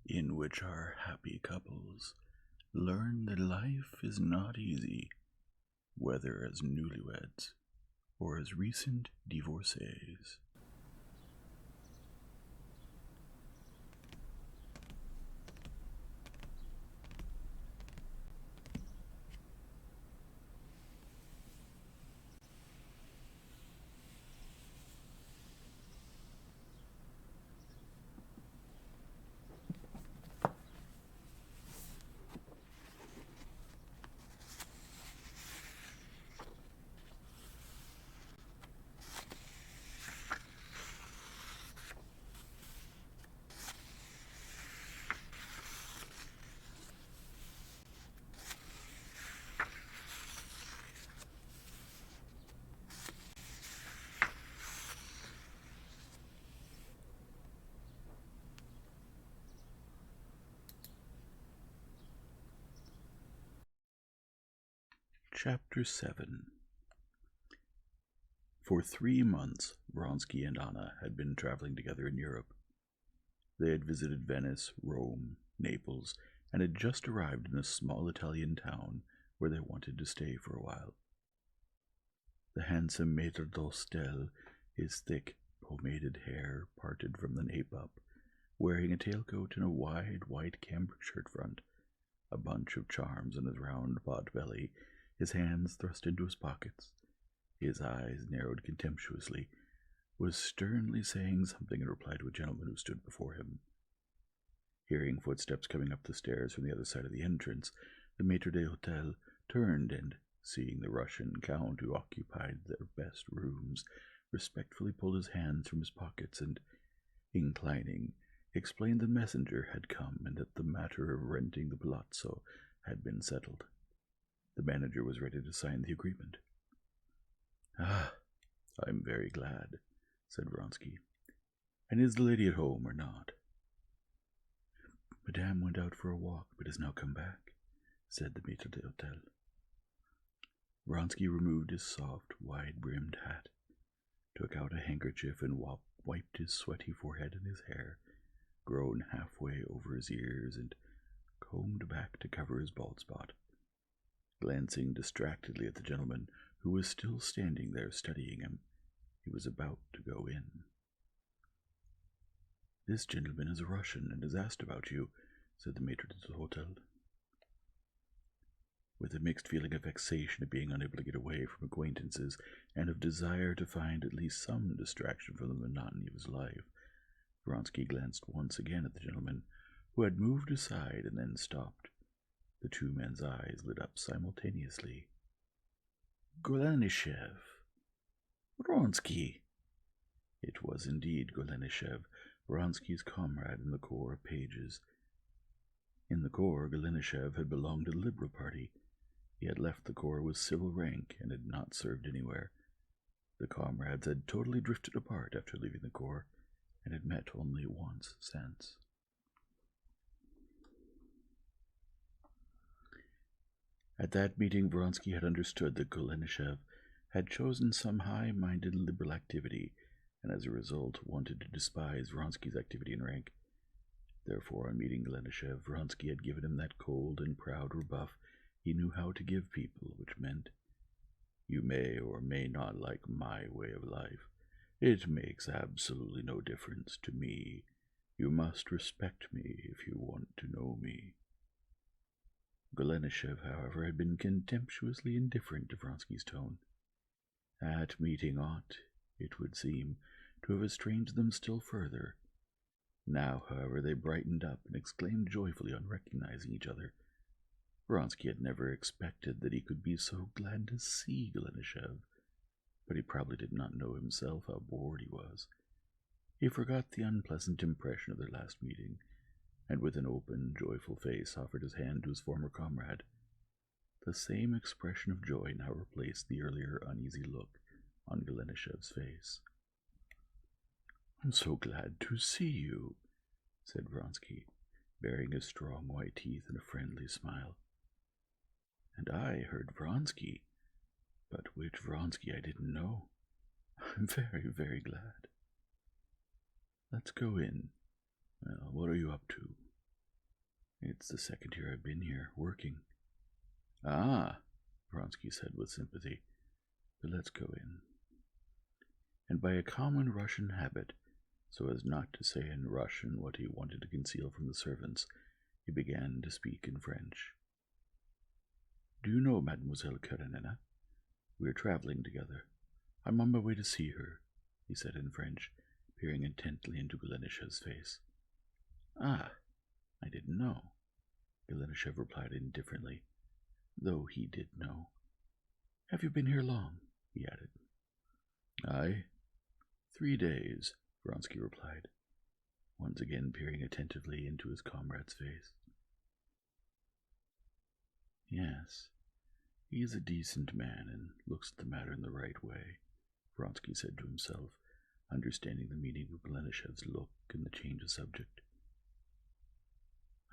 in which our happy couples learn that life is not easy, whether as newlyweds or as recent divorcees. Chapter 7. For 3 months, Vronsky and Anna had been traveling together in Europe. They had visited Venice, Rome, Naples, and had just arrived in a small Italian town where they wanted to stay for a while. The handsome maître d'hôtel, his thick, pomaded hair parted from the nape up, wearing a tailcoat and a wide white cambric shirt front, a bunch of charms on his round pot belly, his hands thrust into his pockets, his eyes narrowed contemptuously, was sternly saying something in reply to a gentleman who stood before him. Hearing footsteps coming up the stairs from the other side of the entrance, the maître d'hôtel turned and, seeing the Russian count who occupied their best rooms, respectfully pulled his hands from his pockets and, inclining, explained the messenger had come and that the matter of renting the palazzo had been settled. The manager was ready to sign the agreement. "Ah, I'm very glad," said Vronsky. "And is the lady at home or not?" "Madame went out for a walk, but has now come back," said the maître d'hôtel. Vronsky removed his soft, wide-brimmed hat, took out a handkerchief and wiped his sweaty forehead and his hair, grown halfway over his ears, and combed back to cover his bald spot. Glancing distractedly at the gentleman, who was still standing there studying him, he was about to go in. "This gentleman is a Russian and has asked about you," said the maître d'hôtel. With a mixed feeling of vexation at being unable to get away from acquaintances and of desire to find at least some distraction from the monotony of his life, Vronsky glanced once again at the gentleman, who had moved aside and then stopped. The two men's eyes lit up simultaneously. "Golenishev! Vronsky!" It was indeed Golenishev, Vronsky's comrade in the Corps of Pages. In the Corps, Golenishev had belonged to the Liberal Party. He had left the Corps with civil rank and had not served anywhere. The comrades had totally drifted apart after leaving the Corps, and had met only once since. At that meeting, Vronsky had understood that Golenishev had chosen some high-minded liberal activity, and as a result wanted to despise Vronsky's activity and rank. Therefore, on meeting Golenishev, Vronsky had given him that cold and proud rebuff he knew how to give people, which meant, "You may or may not like my way of life. It makes absolutely no difference to me. You must respect me if you want to know me." Golenishev, however, had been contemptuously indifferent to Vronsky's tone. That meeting ought, it would seem, to have estranged them still further. Now, however, they brightened up and exclaimed joyfully on recognizing each other. Vronsky had never expected that he could be so glad to see Golenishev, but he probably did not know himself how bored he was. He forgot the unpleasant impression of their last meeting, and with an open, joyful face offered his hand to his former comrade. The same expression of joy now replaced the earlier uneasy look on Golenishev's face. "I'm so glad to see you," said Vronsky, baring his strong white teeth in a friendly smile. "And I heard Vronsky, but which Vronsky I didn't know. I'm very, very glad. Let's go in. Well, what are you up to?" It's the second year I've been here, working. Ah, Vronsky said with sympathy. But let's go in. And by a common Russian habit, so as not to say in Russian what he wanted to conceal from the servants, he began to speak in French. Do you know Mademoiselle Karenina? We are traveling together. I'm on my way to see her, he said in French, peering intently into Golenishev's face. Ah, I didn't know, Golenishev replied indifferently, though he did know. Have you been here long? He added. Aye, 3 days, Vronsky replied, once again peering attentively into his comrade's face. Yes, he is a decent man and looks at the matter in the right way, Vronsky said to himself, understanding the meaning of Golenishev's look and the change of subject.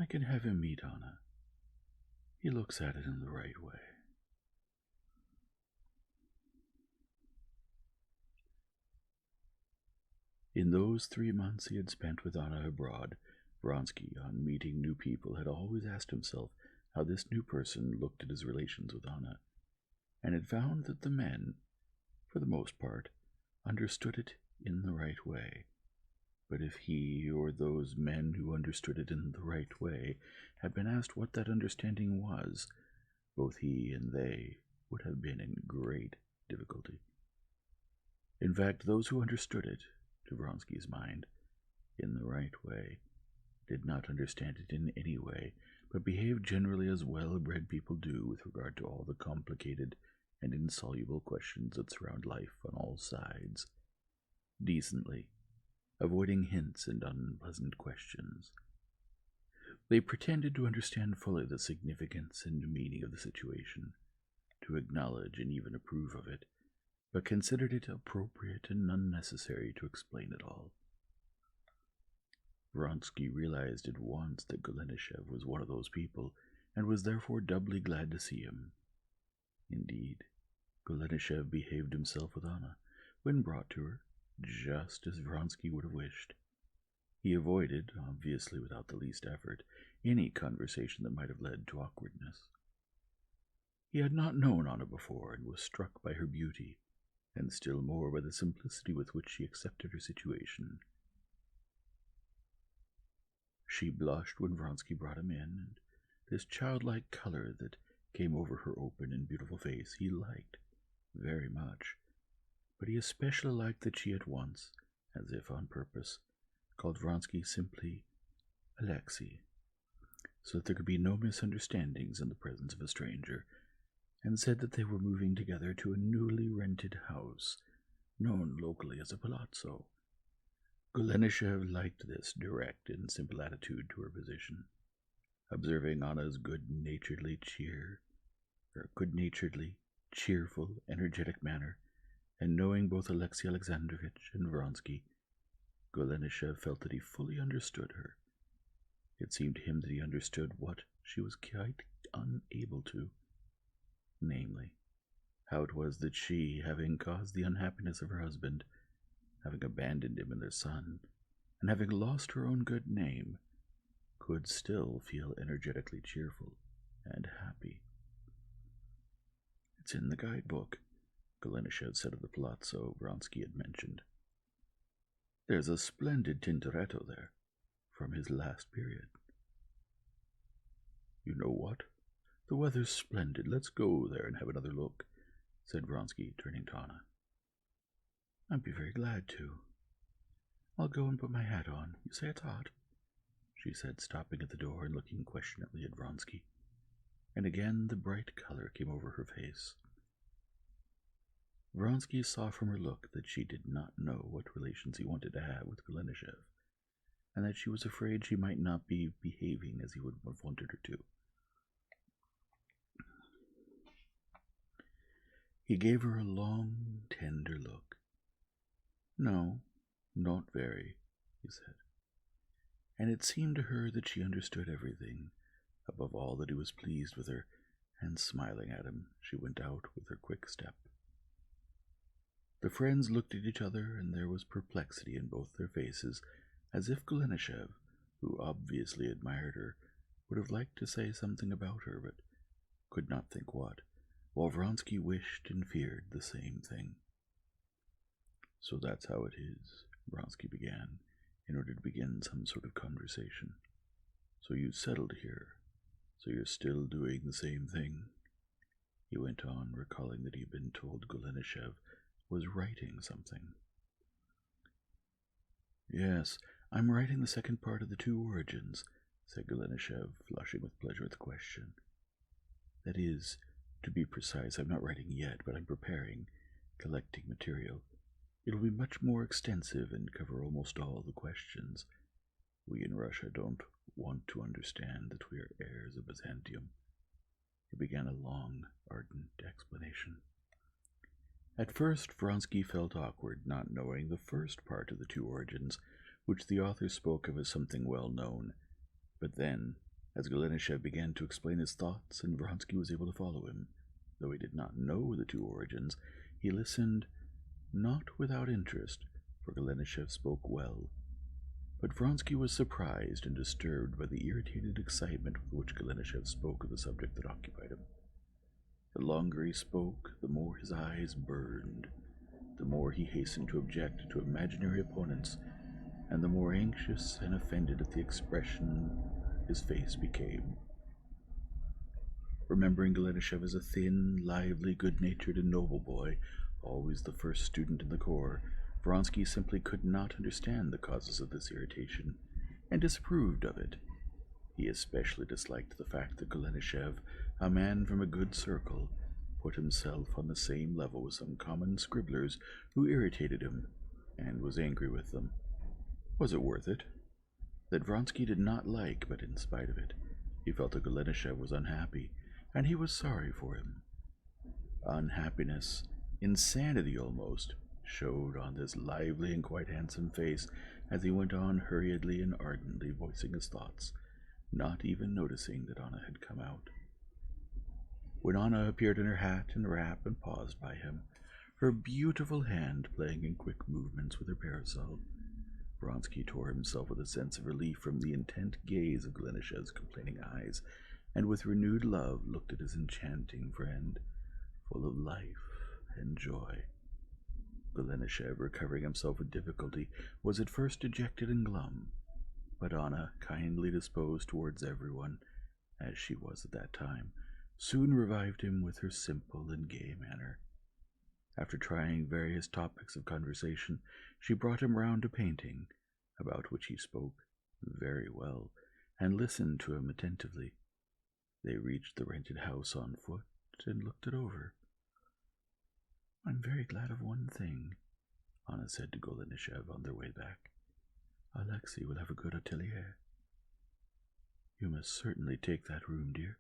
I can have him meet Anna. He looks at it in the right way. In those 3 months he had spent with Anna abroad, Vronsky, on meeting new people, had always asked himself how this new person looked at his relations with Anna, and had found that the men, for the most part, understood it in the right way. But if he, or those men who understood it in the right way, had been asked what that understanding was, both he and they would have been in great difficulty. In fact, those who understood it, to Vronsky's mind, in the right way, did not understand it in any way, but behaved generally as well-bred people do with regard to all the complicated and insoluble questions that surround life on all sides, decently, avoiding hints and unpleasant questions. They pretended to understand fully the significance and meaning of the situation, to acknowledge and even approve of it, but considered it appropriate and unnecessary to explain it all. Vronsky realized at once that Golenishev was one of those people, and was therefore doubly glad to see him. Indeed, Golenishev behaved himself with Anna, when brought to her, just as Vronsky would have wished. He avoided, obviously without the least effort, any conversation that might have led to awkwardness. He had not known Anna before, and was struck by her beauty, and still more by the simplicity with which she accepted her situation. She blushed when Vronsky brought him in, and this childlike color that came over her open and beautiful face he liked very much, but he especially liked that she at once, as if on purpose, called Vronsky simply Alexei, so that there could be no misunderstandings in the presence of a stranger, and said that they were moving together to a newly rented house, known locally as a palazzo. Golenishev liked this direct and simple attitude to her position, observing Anna's good-naturedly cheerful, energetic manner, and knowing both Alexei Alexandrovitch and Vronsky, Golenishev felt that he fully understood her. It seemed to him that he understood what she was quite unable to, namely, how it was that she, having caused the unhappiness of her husband, having abandoned him and their son, and having lost her own good name, could still feel energetically cheerful and happy. It's in the guidebook, Golenishev said of the palazzo Vronsky had mentioned. There's a splendid Tintoretto there, from his last period. You know what? The weather's splendid. Let's go there and have another look, said Vronsky, turning to Anna. I'd be very glad to. I'll go and put my hat on. You say it's hot? She said, stopping at the door and looking questioningly at Vronsky. And again the bright color came over her face. Vronsky saw from her look that she did not know what relations he wanted to have with Golenishev, and that she was afraid she might not be behaving as he would have wanted her to. He gave her a long, tender look. No, not very, he said, and it seemed to her that she understood everything, above all that he was pleased with her, and smiling at him, she went out with her quick step. The friends looked at each other, and there was perplexity in both their faces, as if Golenishev, who obviously admired her, would have liked to say something about her, but could not think what, while Vronsky wished and feared the same thing. "So that's how it is," Vronsky began, in order to begin some sort of conversation. "So you settled here. So you're still doing the same thing?" He went on, recalling that he had been told Golenishev was writing something. "Yes, I'm writing the second part of The Two Origins," said Golenishev, flushing with pleasure at the question. "That is, to be precise, I'm not writing yet, but I'm preparing, collecting material. It'll be much more extensive and cover almost all the questions. We in Russia don't want to understand that we are heirs of Byzantium." He began a long, ardent explanation. At first, Vronsky felt awkward, not knowing the first part of The Two Origins, which the author spoke of as something well known. But then, as Golenishev began to explain his thoughts, and Vronsky was able to follow him, though he did not know The Two Origins, he listened, not without interest, for Golenishev spoke well. But Vronsky was surprised and disturbed by the irritated excitement with which Golenishev spoke of the subject that occupied him. The longer he spoke, the more his eyes burned, the more he hastened to object to imaginary opponents, and the more anxious and offended at the expression his face became. Remembering Golenishev as a thin, lively, good-natured, and noble boy, always the first student in the corps, Vronsky simply could not understand the causes of this irritation, and disapproved of it. He especially disliked the fact that Golenishev, a man from a good circle, put himself on the same level with some common scribblers who irritated him, and was angry with them. Was it worth it? That Vronsky did not like, but in spite of it, he felt that Golenishev was unhappy, and he was sorry for him. Unhappiness, insanity almost, showed on this lively and quite handsome face as he went on hurriedly and ardently voicing his thoughts, not even noticing that Anna had come out. When Anna appeared in her hat and wrap and paused by him, her beautiful hand playing in quick movements with her parasol, Vronsky tore himself with a sense of relief from the intent gaze of Golenishev's complaining eyes, and with renewed love looked at his enchanting friend, full of life and joy. Golenishev, recovering himself with difficulty, was at first dejected and glum, but Anna, kindly disposed towards everyone, as she was at that time, soon revived him with her simple and gay manner. After trying various topics of conversation, she brought him round to painting, about which he spoke very well, and listened to him attentively. They reached the rented house on foot and looked it over. "I'm very glad of one thing," Anna said to Golenishev on their way back. "Alexei will have a good atelier." "You must certainly take that room, dear,"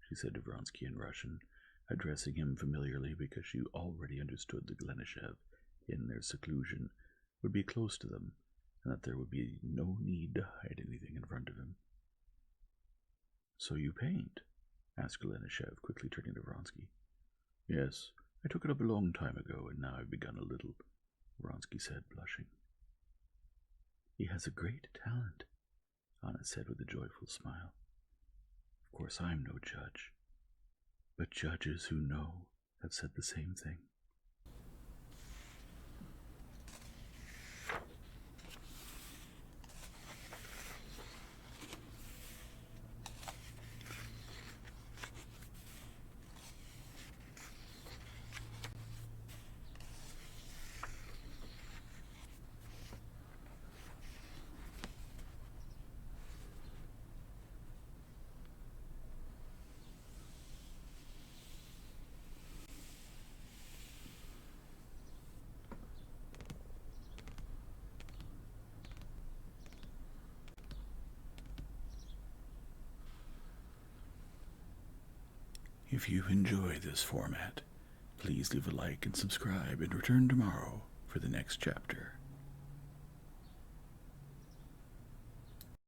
she said to Vronsky in Russian, addressing him familiarly because she already understood that Golenishev, in their seclusion, would be close to them, and that there would be no need to hide anything in front of him. "So you paint?" asked Golenishev, quickly turning to Vronsky. "Yes, I took it up a long time ago, and now I've begun a little," Vronsky said, blushing. "He has a great talent," Anna said with a joyful smile. "Of course I'm no judge, but judges who know have said the same thing." If you enjoy this format, please leave a like and subscribe and return tomorrow for the next chapter.